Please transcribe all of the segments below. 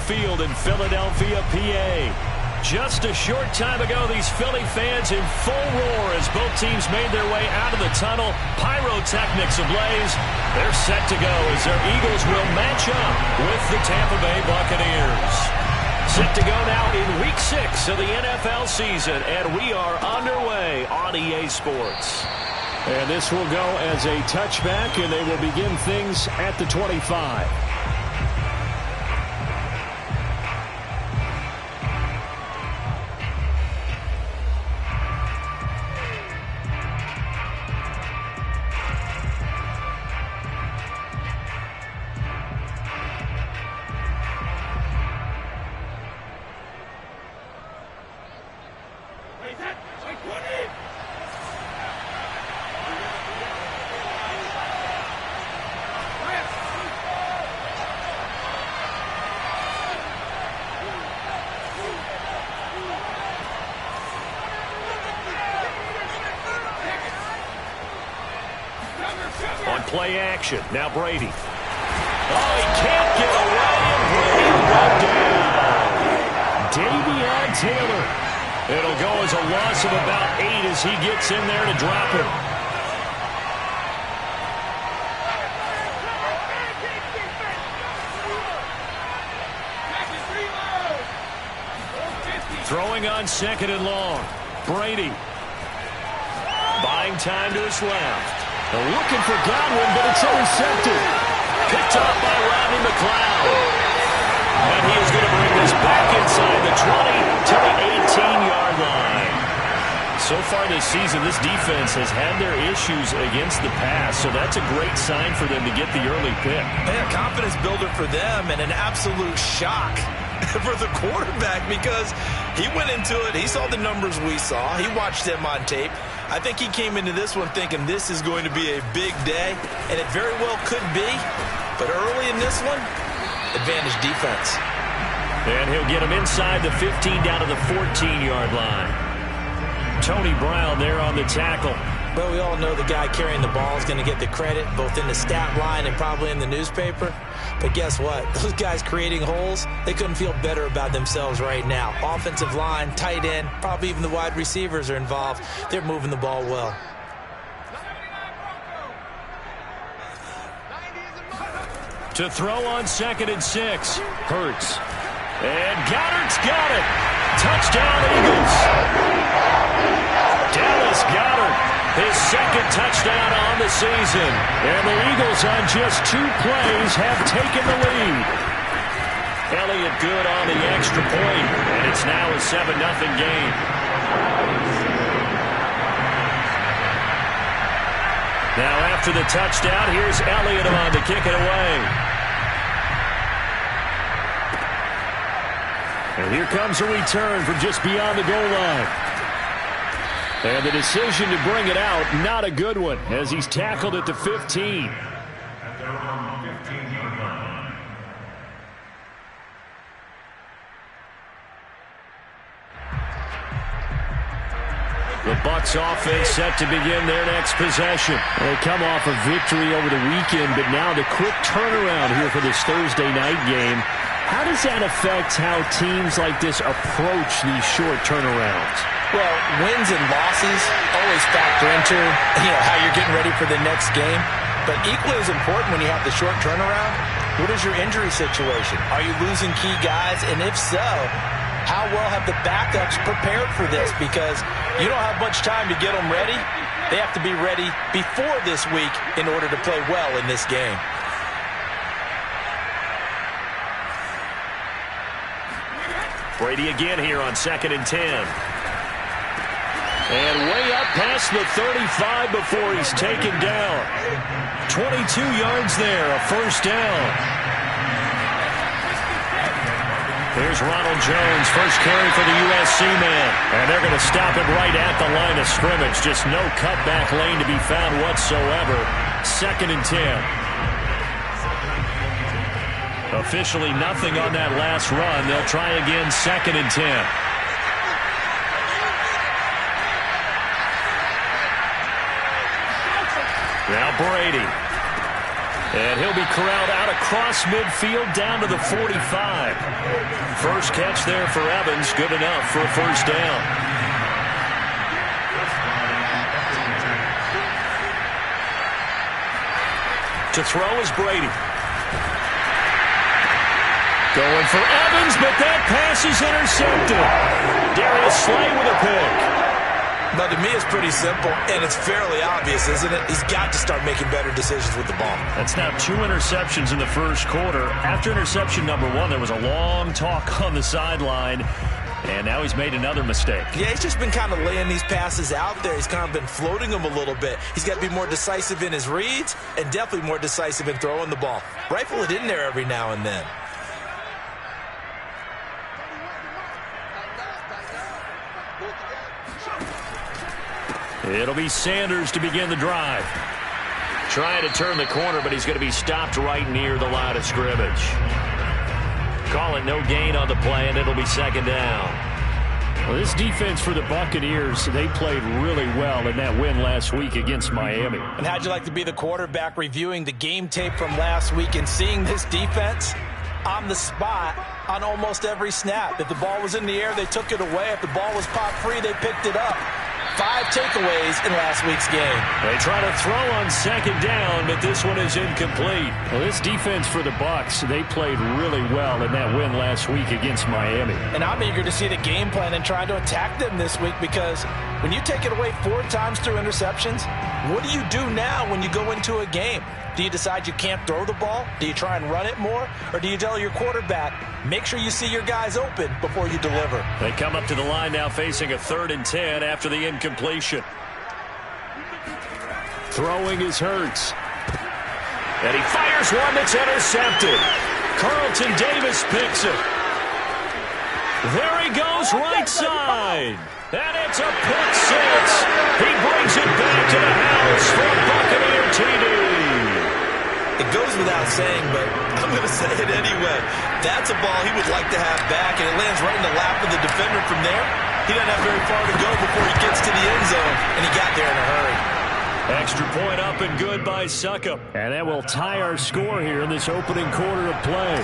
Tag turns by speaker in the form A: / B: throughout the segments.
A: Field in Philadelphia, PA. Just a short time ago, these Philly fans in full roar as both teams made their way out of the tunnel. Pyrotechnics ablaze. They're set to go as their Eagles will match up with the Tampa Bay Buccaneers. Set to go now in Week 6 of the NFL season, and we are underway on EA Sports.
B: And this will go as a touchback, and they will begin things at the 25.
A: On play action, now Brady. Oh, he can't get away, and Brady brought down. Davion Taylor. It'll go as a loss of about 8 as he gets in there to drop him. Throwing on 2nd and long. Brady. Buying time to his left. They're looking for Godwin, but it's intercepted. Picked up by Rodney McLeod. And he is going to bring this back inside the 20 to the 18-yard line. So far this season, this defense has had their issues against the pass, so that's a great sign for them to get the early pick.
C: A confidence builder for them and an absolute shock for the quarterback because he went into it. He saw the numbers we saw. He watched them on tape. I think he came into this one thinking this is going to be a big day, and it very well could be. But early in this one, advantage defense.
A: And he'll get him inside the 15 down to the 14-yard line. Tony Brown there on the tackle.
D: Well, we all know the guy carrying the ball is going to get the credit, both in the stat line and probably in the newspaper. But guess what? Those guys creating holes, they couldn't feel better about themselves right now. Offensive line, tight end, probably even the wide receivers are involved. They're moving the ball well.
A: To throw on 2nd and 6. Hurts. And Goddard's got it. Touchdown, Eagles. Dallas Goedert. His 2nd touchdown on the season. And the Eagles on just 2 plays have taken the lead. Elliott good on the extra point, and it's now a 7-0 game. Now after the touchdown, here's Elliott on to kick it away. And here comes a return from just beyond the goal line. And the decision to bring it out, not a good one, as he's tackled at the 15. The Bucs offense set to begin their next possession. They come off a victory over the weekend, but now the quick turnaround here for this Thursday night game. How does that affect how teams like this approach these short turnarounds?
D: Well, wins and losses always factor into, how you're getting ready for the next game. But equally as important when you have the short turnaround, what is your injury situation? Are you losing key guys? And if so, how well have the backups prepared for this? Because you don't have much time to get them ready. They have to be ready before this week in order to play well in this game.
A: Brady again here on 2nd and 10. And way up past the 35 before he's taken down. 22 yards there, a first down. Here's Ronald Jones, first carry for the USC man. And they're going to stop it right at the line of scrimmage. Just no cutback lane to be found whatsoever. 2nd and 10. Officially nothing on that last run. They'll try again 2nd and 10. Now Brady. And he'll be corralled out across midfield down to the 45. First catch there for Evans. Good enough for a first down. To throw is Brady. Going for Evans, but that pass is intercepted. Darius Slay with a pick.
C: But to me, it's pretty simple, and it's fairly obvious, isn't it? He's got to start making better decisions with the ball.
A: That's now 2 interceptions in the first quarter. After interception number 1, there was a long talk on the sideline, and now he's made another mistake.
C: Yeah, he's just been kind of laying these passes out there. He's kind of been floating them a little bit. He's got to be more decisive in his reads and definitely more decisive in throwing the ball. Rifle it in there every now and then.
A: It'll be Sanders to begin the drive. Trying to turn the corner, but he's going to be stopped right near the line of scrimmage. Call it no gain on the play, and it'll be second down.
B: Well, this defense for the Buccaneers, they played really well in that win last week against Miami.
D: And how'd you like to be the quarterback reviewing the game tape from last week and seeing this defense on the spot on almost every snap? If the ball was in the air, they took it away. If the ball was pop free, they picked it up. 5 takeaways in last week's game.
A: They try to throw on second down, but this one is incomplete.
B: Well, this defense for the Bucs, they played really well in that win last week against Miami.
D: And I'm eager to see the game plan and trying to attack them this week, because when you take it away 4 times through interceptions, what do you do now when you go into a game? Do you decide you can't throw the ball? Do you try and run it more? Or do you tell your quarterback, make sure you see your guys open before you deliver?
A: They come up to the line now facing a 3rd and 10 after the incompletion.
B: Throwing is Hurts.
A: And he fires one that's intercepted. Carlton Davis picks it. There he goes right side. And it's a pick 6. He brings it back to the house for a Buccaneer TD.
C: It goes without saying, but I'm going to say it anyway. That's a ball he would like to have back, and it lands right in the lap of the defender from there. He doesn't have very far to go before he gets to the end zone, and he got there in a hurry.
A: Extra point up and good by Succop.
B: And that will tie our score here in this opening quarter of play.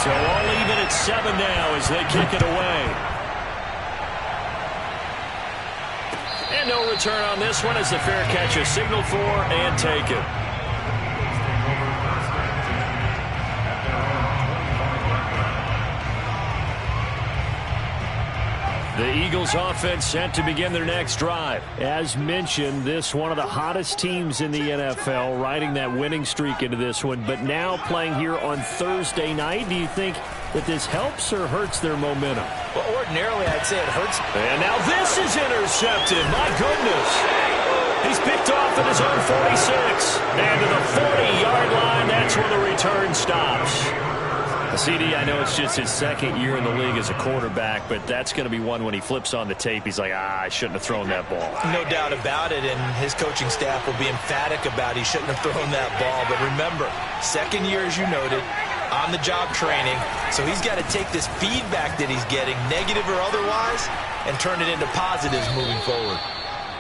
A: So all even at 7 now as they kick it away. And no return on this one as the fair catch is signaled for and taken. The Eagles offense set to begin their next drive.
B: As mentioned, this one of the hottest teams in the NFL, riding that winning streak into this one, but now playing here on Thursday night. Do you think that this helps or hurts their momentum?
D: Well, ordinarily, I'd say it hurts.
A: And now this is intercepted. My goodness. He's picked off at his own 46. And to the 40-yard line, that's where the return stops. CD, I know it's just his 2nd year in the league as a quarterback, but that's going to be one when he flips on the tape, he's like, I shouldn't have thrown that ball.
C: No doubt about it, and his coaching staff will be emphatic about he shouldn't have thrown that ball. But remember, 2nd year, as you noted, on-the-job training, so he's got to take this feedback that he's getting, negative or otherwise, and turn it into positives moving forward.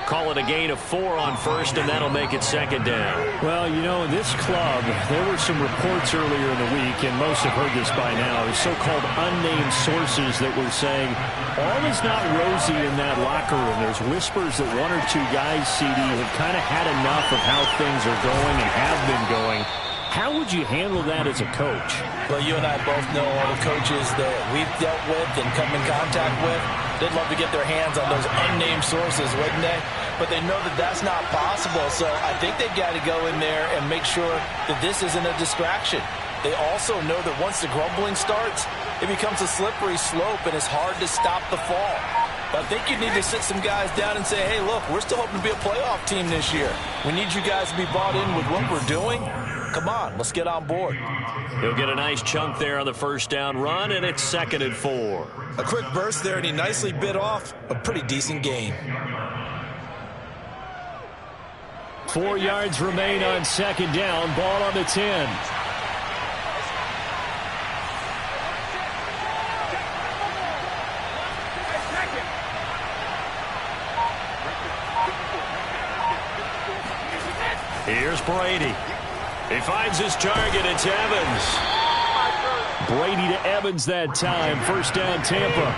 A: Call it a gain of 4 on first, and that'll make it 2nd down.
B: Well, you know, in this club, there were some reports earlier in the week, and most have heard this by now, the so-called unnamed sources that were saying all is not rosy in that locker room. There's whispers that 1 or 2 guys, CD, have kind of had enough of how things are going and have been going. How would you handle that as a coach?
D: Well, you and I both know all the coaches that we've dealt with and come in contact with. They'd love to get their hands on those unnamed sources, wouldn't they? But they know that that's not possible, so I think they've got to go in there and make sure that this isn't a distraction. They also know that once the grumbling starts, it becomes a slippery slope, and it's hard to stop the fall. But I think you need to sit some guys down and say, hey, look, we're still hoping to be a playoff team this year. We need you guys to be bought in with what we're doing. Come on, let's get on board.
A: He'll get a nice chunk there on the first down run, and it's 2nd and 4.
C: A quick burst there, and he nicely bit off a pretty decent gain.
B: 4 yards remain on 2nd down. Ball on the 10. Here's Brady. He finds his target. It's Evans. Brady to Evans that time. First down, Tampa.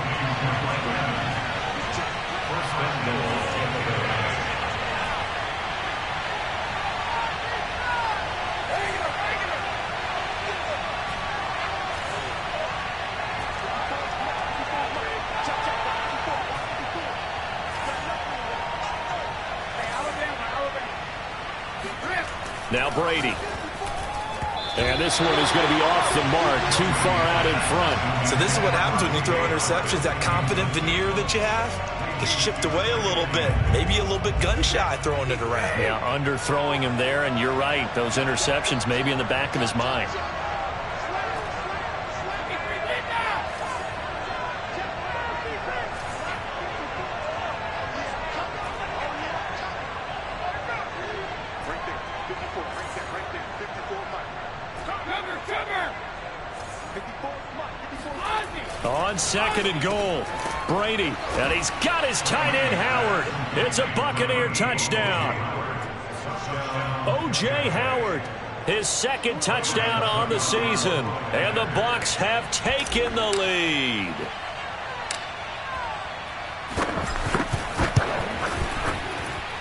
B: Now Brady. And this one is going to be off the mark, too far out in front.
C: So this is what happens when you throw interceptions. That confident veneer that you have gets chipped away a little bit. Maybe a little bit gun-shy throwing it around.
B: Yeah, underthrowing him there, and you're right. Those interceptions maybe in the back of his mind. On second and goal, Brady, and he's got his tight end, Howard. It's a Buccaneer touchdown. O.J. Howard, his second touchdown on the season, and the Bucs have taken the lead.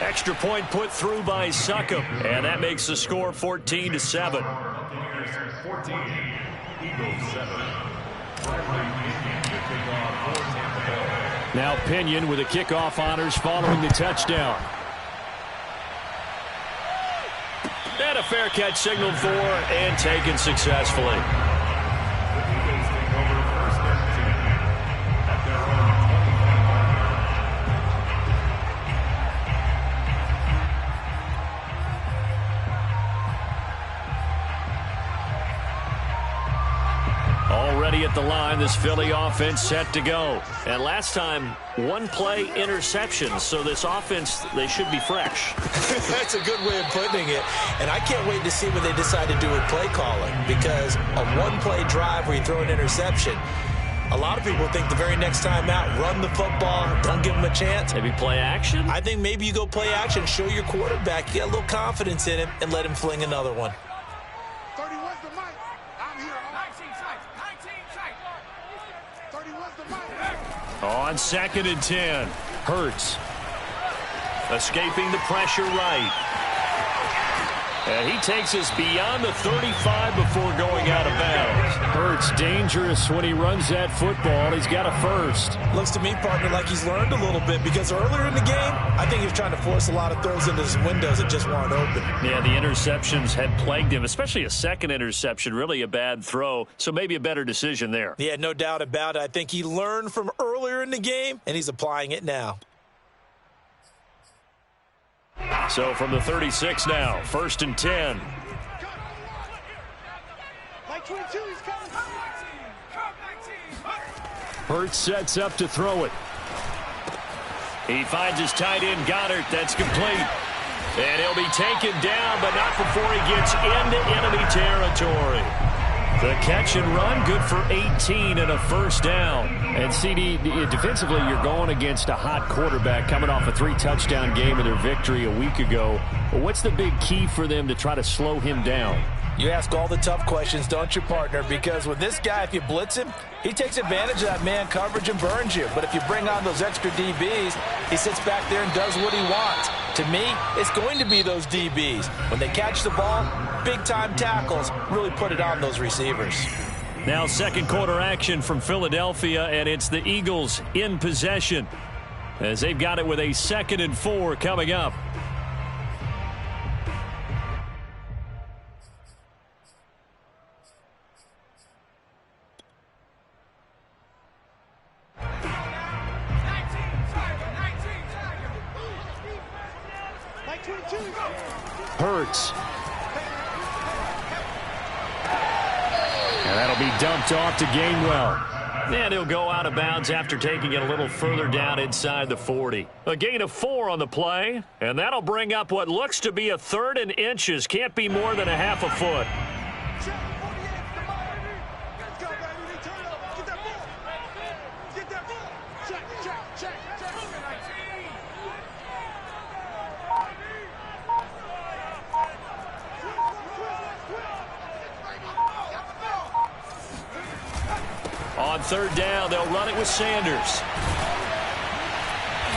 B: Extra point put through by Succop, and that makes the score 14-7. Now Pinion with the kickoff honors following the touchdown. And a fair catch signaled for and taken successfully. Already at the line, this Philly offense set to go. And last time, one play interception. So this offense, they should be fresh.
C: That's a good way of putting it. And I can't wait to see what they decide to do with play calling. Because a one-play drive where you throw an interception, a lot of people think the very next time out, run the football, don't give him a chance.
B: Maybe play action?
C: I think maybe you go play action, show your quarterback, you get a little confidence in him, and let him fling another one.
B: On second and 10, Hurts escaping the pressure right. And he takes us beyond the 35 before going out of bounds. Hurts dangerous when he runs that football. He's got a first.
C: Looks to me, partner, like he's learned a little bit because earlier in the game, I think he was trying to force a lot of throws into his windows that just weren't open.
B: Yeah, the interceptions had plagued him, especially a second interception, really a bad throw. So maybe a better decision there.
C: Yeah, no doubt about it. I think he learned from earlier in the game, and he's applying it now.
B: So from the 36 now, first and 10. Hurts sets up to throw it. He finds his tight end, Goddard. That's complete. And he'll be taken down, but not before he gets into enemy territory. The catch and run, good for 18 and a first down. And CD, defensively, you're going against a hot quarterback coming off a 3-touchdown game of their victory a week ago. Well, what's the big key for them to try to slow him down?
D: You ask all the tough questions, don't you, partner? Because with this guy, if you blitz him, he takes advantage of that man coverage and burns you. But if you bring on those extra DBs, he sits back there and does what he wants. To me, it's going to be those DBs. When they catch the ball, big-time tackles really put it on those receivers.
B: Now second quarter action from Philadelphia, and it's the Eagles in possession as they've got it with a 2nd and 4 coming up. Hurts. And that'll be dumped off to Gainwell. And he'll go out of bounds after taking it a little further down inside the 40. A gain of 4 on the play, and that'll bring up what looks to be a 3rd and inches. Can't be more than a half a foot.
A: On third down, they'll run it with Sanders.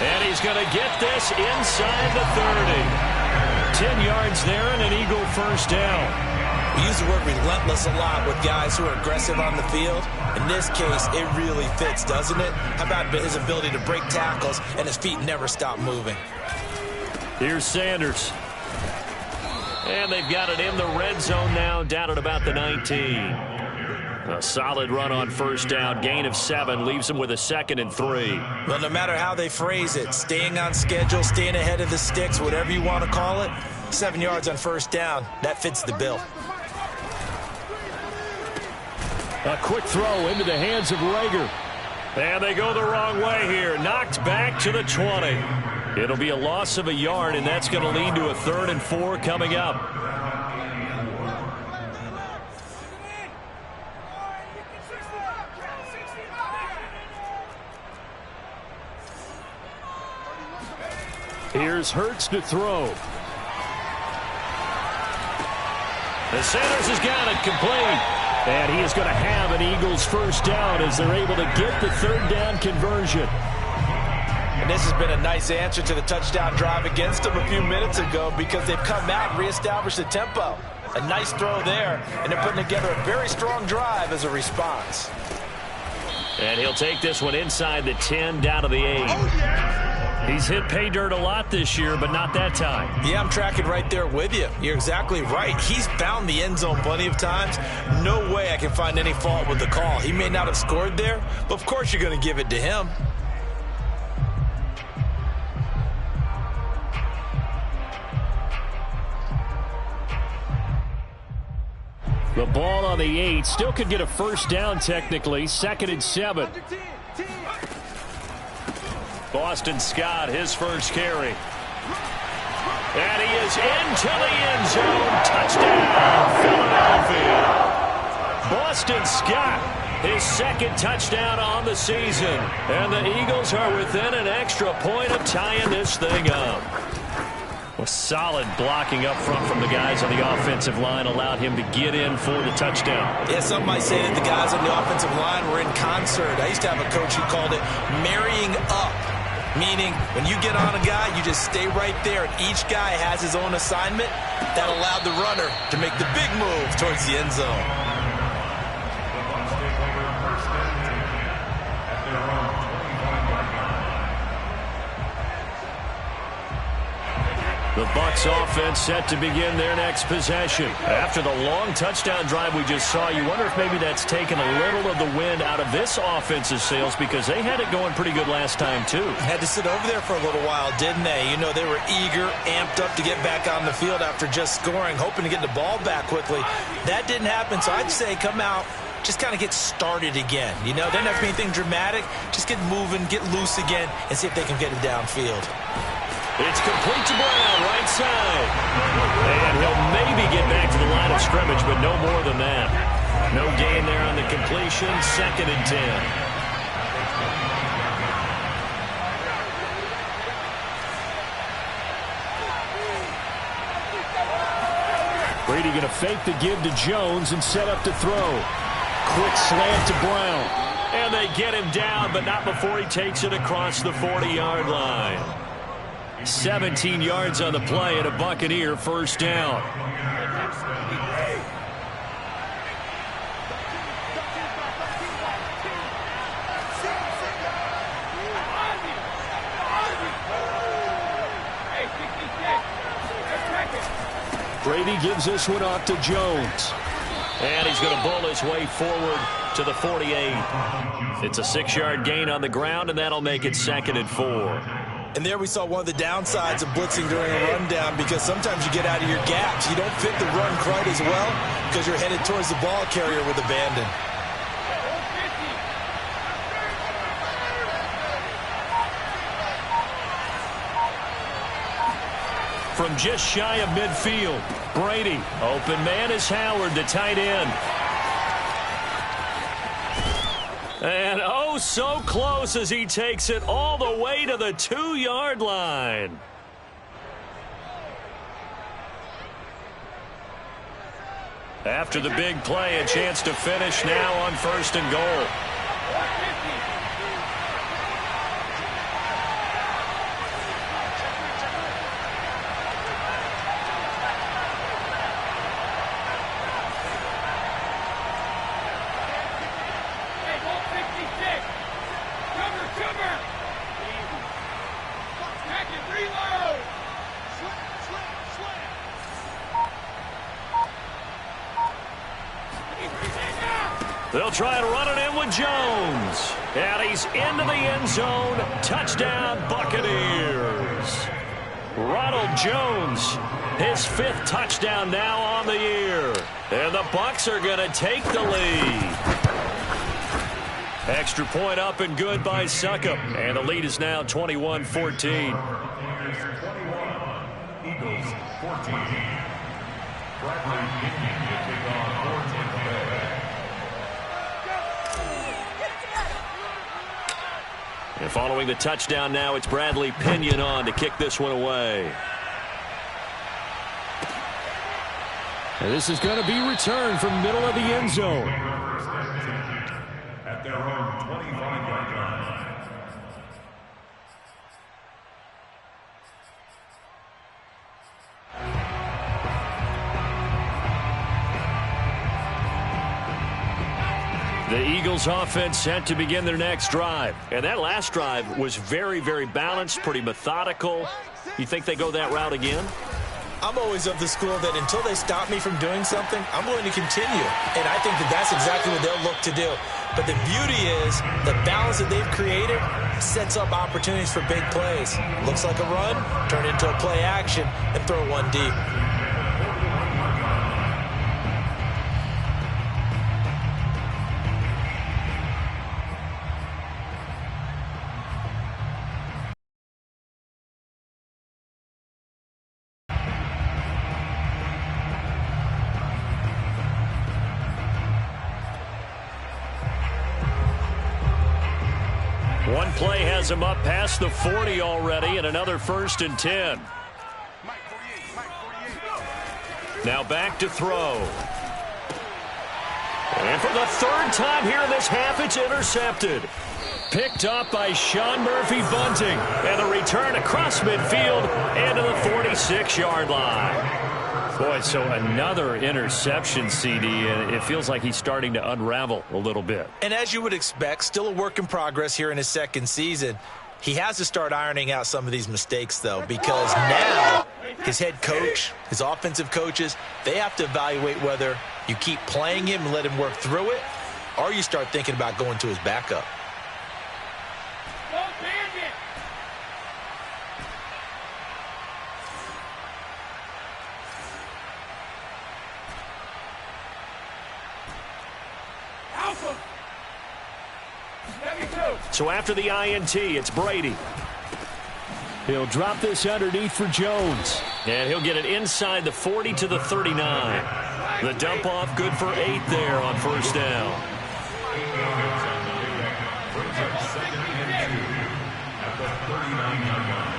A: And he's going to get this inside the 30. 10 yards there and an Eagle first down.
C: We use the word relentless a lot with guys who are aggressive on the field. In this case, it really fits, doesn't it? How about his ability to break tackles and his feet never stop moving?
A: Here's Sanders. And they've got it in the red zone now, down at about the 19. A solid run on first down, gain of 7, leaves them with a 2nd and 3.
C: Well, no matter how they phrase it, staying on schedule, staying ahead of the sticks, whatever you want to call it, 7 yards on first down, that fits the bill.
A: A quick throw into the hands of Rager. And they go the wrong way here. Knocked back to the 20. It'll be a loss of a yard, and that's going to lead to a 3rd and 4 coming up. Here's Hurts to throw. And Sanders has got it complete. And he is going to have an Eagles first down as they're able to get the 3rd down conversion.
C: And this has been a nice answer to the touchdown drive against them a few minutes ago because they've come out and reestablished the tempo. A nice throw there, and they're putting together a very strong drive as a response.
A: And he'll take this one inside the 10, down to the 8. He's hit pay dirt a lot this year, but not that time.
C: Yeah, I'm tracking right there with you. You're exactly right. He's found the end zone plenty of times. No way I can find any fault with the call. He may not have scored there, but of course you're going to give it to him.
A: The ball on the 8. Still could get a first down technically. 2nd and 7. Boston Scott, his first carry. And he is into the end zone. Touchdown, Philadelphia. Boston Scott, his 2nd touchdown on the season. And the Eagles are within an extra point of tying this thing up. Well, solid blocking up front from the guys on the offensive line allowed him to get in for the touchdown.
C: Yeah, some might say that the guys on the offensive line were in concert. I used to have a coach who called it marrying up. Meaning, when you get on a guy, you just stay right there, and each guy has his own assignment. That allowed the runner to make the big move towards the end zone.
A: The Bucs offense set to begin their next possession. After the long touchdown drive we just saw, you wonder if maybe that's taken a little of the wind out of this offense's sails because they had it going pretty good last time, too.
C: Had to sit over there for a little while, didn't they? You know, they were eager, amped up to get back on the field after just scoring, hoping to get the ball back quickly. That didn't happen, so I'd say come out, just kind of get started again. You know, doesn't have to be anything dramatic. Just get moving, get loose again, and see if they can get it downfield.
A: It's complete to Brown, right side. And he'll maybe get back to the line of scrimmage, but no more than that. No gain there on the completion, 2nd and 10. Brady going to fake the give to Jones and set up to throw. Quick slant to Brown. And they get him down, but not before he takes it across the 40-yard line. 17 yards on the play and a Buccaneer first down. Brady gives this one off to Jones. And he's going to bull his way forward to the 48. It's a 6-yard gain on the ground, and that'll make it 2nd and 4.
C: And there we saw one of the downsides of blitzing during a rundown because sometimes you get out of your gaps. You don't fit the run quite as well because you're headed towards the ball carrier with abandon.
A: From just shy of midfield, Brady. Open man is Howard, the tight end. And oh, so close as he takes it all the way to the 2-yard line. After the big play, a chance to finish now on 1st and goal. They'll try and run it in with Jones. And he's into the end zone. Touchdown, Buccaneers. Ronald Jones, his 5th touchdown now on the year. And the Bucs are going to take the lead. Extra point up and good by Succop. And the lead is now 21-14.
E: Eagles 14. Bradley Pinion to take on 4 Tampa Bay.
A: And following the touchdown now, it's Bradley Pinion on to kick this one away.
B: And this is going to be returned from middle of the end zone.
E: At their own 25-yard line.
A: The Eagles offense set to begin their next drive. And that last drive was very, very balanced, pretty methodical. You think they go that route again?
C: I'm always of the school that until they stop me from doing something, I'm going to continue. And I think that that's exactly what they'll look to do. But the beauty is the balance that they've created sets up opportunities for big plays. Looks like a run, turn into a play action, and throw one deep.
A: One play has him up past the 40 already, and another 1st and 10. Now back to throw. And for the 3rd time here in this half, it's intercepted. Picked up by Sean Murphy-Bunting. And a return across midfield and to the 46-yard line. Boy, so another interception, CD, and it feels like he's starting to unravel a little bit.
C: And as you would expect, still a work in progress here in his 2nd season. He has to start ironing out some of these mistakes, though, because now his head coach, his offensive coaches, they have to evaluate whether you keep playing him and let him work through it, or you start thinking about going to his backup.
A: So after the INT, it's Brady.
B: He'll drop this underneath for Jones.
A: And he'll get it inside the 40 to the 39. The dump off good for 8 there on 1st down.
E: At the 39-yard line.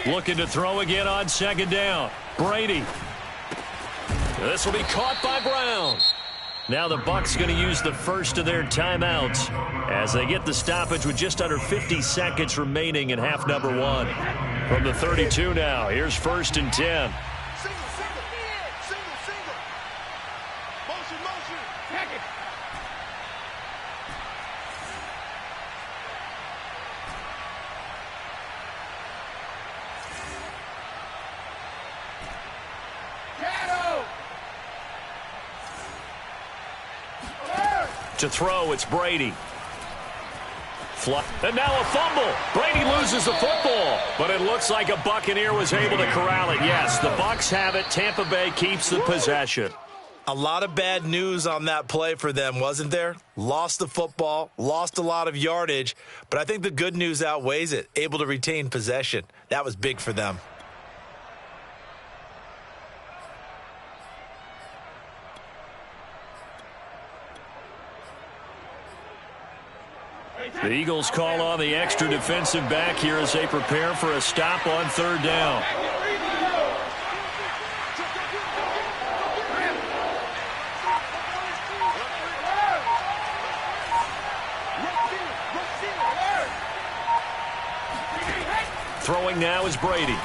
A: Looking to throw again on 2nd down. Brady. This will be caught by Brown. Now the Bucs going to use the first of their timeouts as they get the stoppage with just under 50 seconds remaining in half number 1. From the 32 now, here's 1st and 10. To throw, it's Brady. And now a fumble. Brady loses the football, but it looks like a Buccaneer was able to corral it. Yes, the Bucs have it. Tampa Bay keeps the possession.
C: A lot of bad news on that play for them, wasn't there? Lost the football, lost a lot of yardage, but I think the good news outweighs it. Able to retain possession. That was big for them.
B: The Eagles call on the extra defensive back here as they prepare for a stop on 3rd down. Throwing now is Brady.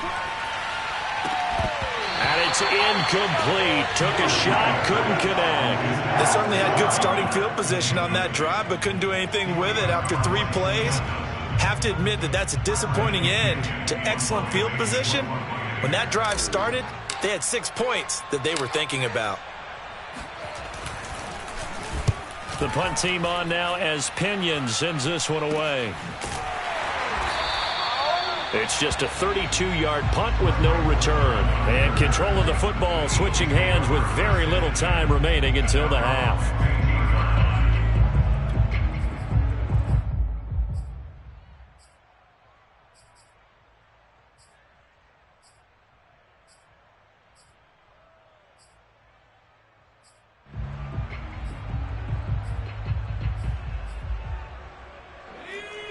B: And it's incomplete. Took a shot, couldn't connect.
C: They certainly had good starting field position on that drive, but couldn't do anything with it after 3 plays. Have to admit that that's a disappointing end to excellent field position. When that drive started, they had 6 points that they were thinking about.
B: The punt team on now as Pinion sends this one away. It's just a 32-yard punt with no return. And control of the football switching hands with very little time remaining until the half.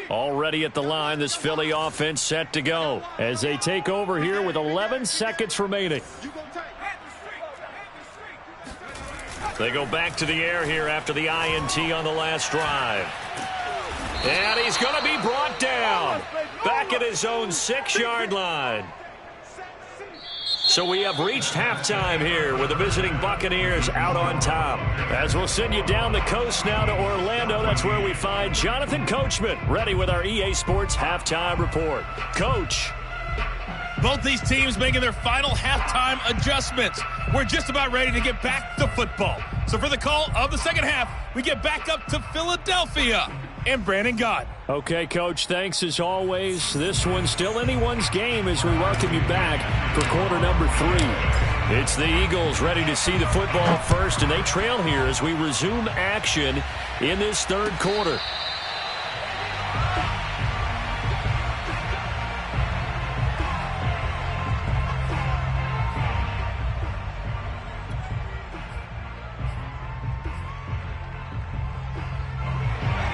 B: Already at the line, this Philly offense set to go as they take over here with 11 seconds remaining. They go back to the air here after the INT on the last drive. And he's going to be brought down back at his own 6-yard line. So we have reached halftime here with the visiting Buccaneers out on top. As we'll send you down the coast now to Orlando, that's where we find Jonathan Coachman ready with our EA Sports halftime report. Coach.
F: Both these teams making their final halftime adjustments. We're just about ready to get back to football. So for the call of the second half, we get back up to Philadelphia and Brandon Gott.
B: Okay, Coach, thanks as always. This one's still anyone's game as we welcome you back for quarter number 3. It's the Eagles ready to see the football first, and they trail here as we resume action in this 3rd quarter.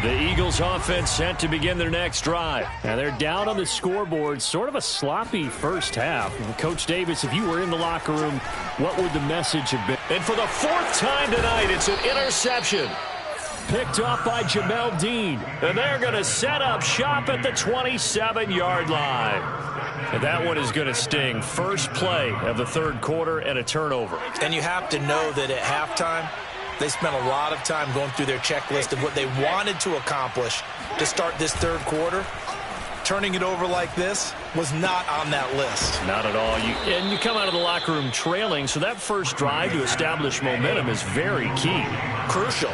B: The Eagles offense set to begin their next drive. Now they're down on the scoreboard, sort of a sloppy first half. Coach Davis, if you were in the locker room, what would the message have been? And for the 4th time tonight, it's an interception. Picked up by Jamel Dean. And they're going to set up shop at the 27-yard line. And that one is going to sting. First play of the 3rd quarter and a turnover.
C: And you have to know that at halftime, they spent a lot of time going through their checklist of what they wanted to accomplish to start this 3rd quarter. Turning it over like this was not on that list.
B: Not at all. And you come out of the locker room trailing, so that first drive to establish momentum is very key.
C: Crucial.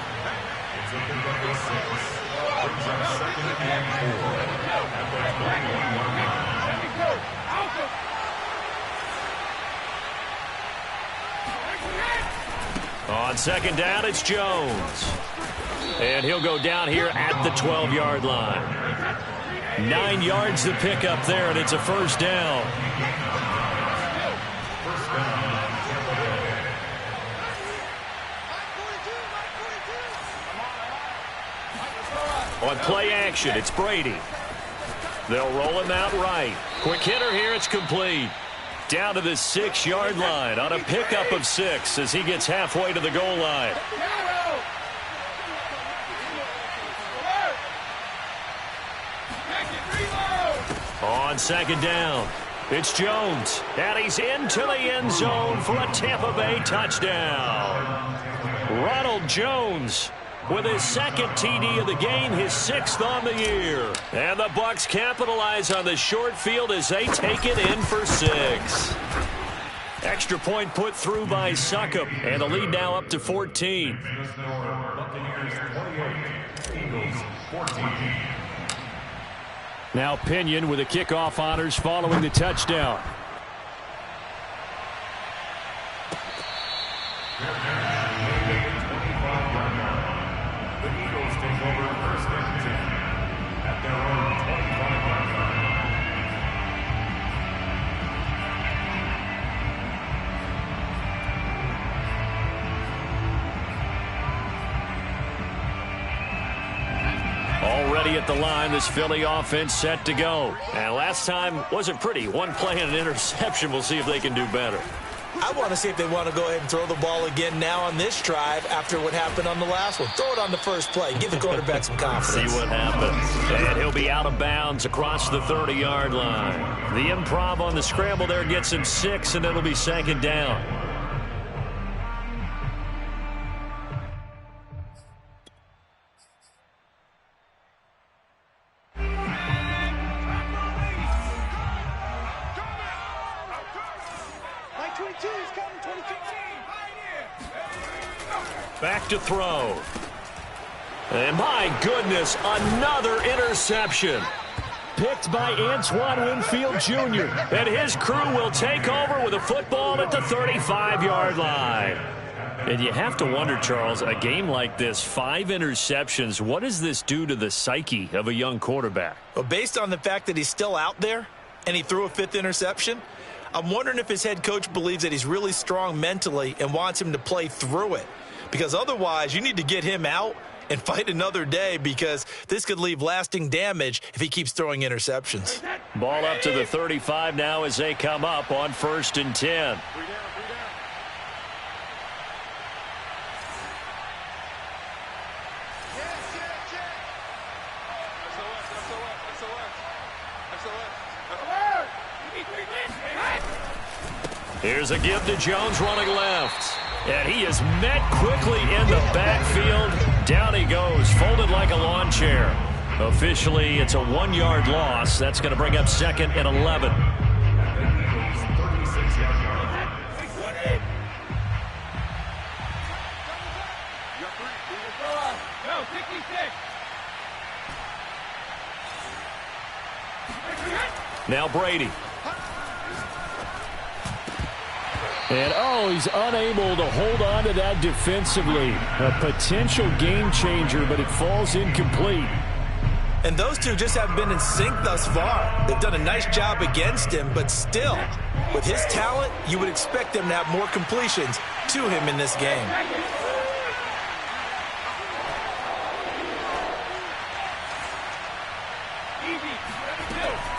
B: On 2nd down, it's Jones. And he'll go down here at the 12-yard line. 9 yards to pick up there, and it's a first down. On play action, it's Brady. They'll roll him out right. Quick hitter here, it's complete. Down to the 6-yard line on a pickup of 6 as he gets halfway to the goal line. On 2nd down, it's Jones, and he's into the end zone for a Tampa Bay touchdown. Ronald Jones with his 2nd TD of the game, his 6th on the year. And the Bucs capitalize on the short field as they take it in for 6. Extra point put through by Succop, and the lead now up to 14. Now Pinion with the kickoff honors following the touchdown.
A: ready at the line. This Philly offense set to go. And last time wasn't pretty. One play and an interception. We'll see if they can do better.
C: I want to see if they want to go ahead and throw the ball again now on this drive after what happened on the last one. Throw it on the first play. Give the quarterback some confidence.
A: See what happens. And he'll be out of bounds across the 30-yard line. The improv on the scramble there gets him 6, and it'll be second down. Back to throw. And my goodness, another interception. Picked by Antoine Winfield Jr. And his crew will take over with a football at the 35-yard line. And you have to wonder, Charles, a game like this, 5 interceptions, what does this do to the psyche of a young quarterback?
C: Well, based on the fact that he's still out there and he threw a 5th interception, I'm wondering if his head coach believes that he's really strong mentally and wants him to play through it. Because otherwise, you need to get him out and fight another day, because this could leave lasting damage if he keeps throwing interceptions.
A: Ball up to the 35 now as they come up on 1st and 10. Here's a give to Jones running left. And he is met quickly in the backfield. Down he goes, folded like a lawn chair. Officially, it's a 1-yard loss. That's going to bring up 2nd and 11. Now Brady. And, he's unable to hold on to that defensively. A potential game changer, but it falls incomplete.
C: And those two just haven't been in sync thus far. They've done a nice job against him, but still, with his talent, you would expect them to have more completions to him in this game.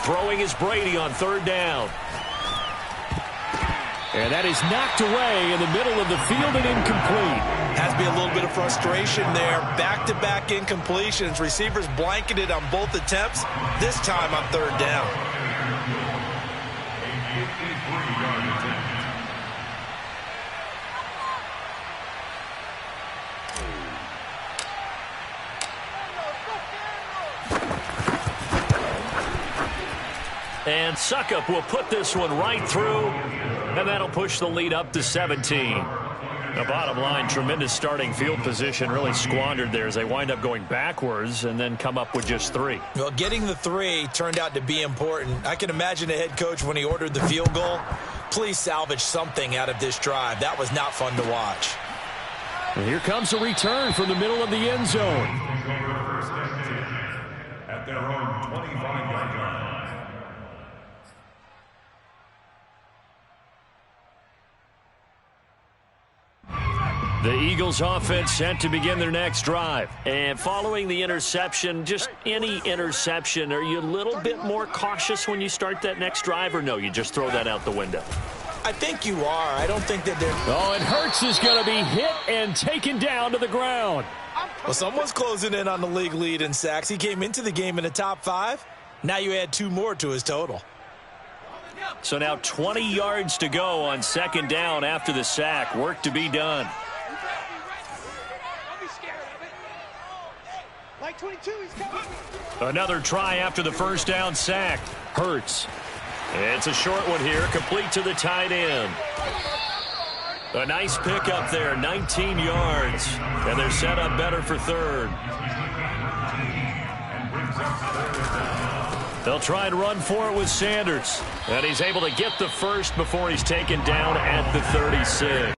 A: Throwing is Brady on 3rd down. And that is knocked away in the middle of the field and incomplete.
C: Has to be a little bit of frustration there. Back-to-back incompletions. Receivers blanketed on both attempts, this time on 3rd down.
A: And Suckup will put this one right through, and that'll push the lead up to 17. The bottom line, tremendous starting field position, really squandered there as they wind up going backwards and then come up with just 3.
C: Well, getting the 3 turned out to be important. I can imagine the head coach when he ordered the field goal. Please salvage something out of this drive. That was not fun to watch.
A: And here comes a return from the middle of the end zone.
E: At their own 25-yard line.
A: The Eagles offense set to begin their next drive. And following the interception, just any interception, are you a little bit more cautious when you start that next drive, or no, you just throw that out the window?
C: I think you are. I don't think that they're...
A: Oh, and Hurts is going to be hit and taken down to the ground.
C: Well, someone's closing in on the league lead in sacks. He came into the game in the top 5. Now you add 2 more to his total.
A: So now 20 yards to go on 2nd down after the sack. Work to be done. Another try after the 1st down sack. Hurts. It's a short one here, complete to the tight end. A nice pickup there, 19 yards. And they're set up better for 3rd. They'll try and run for it with Sanders. And he's able to get the first before he's taken down at the 36.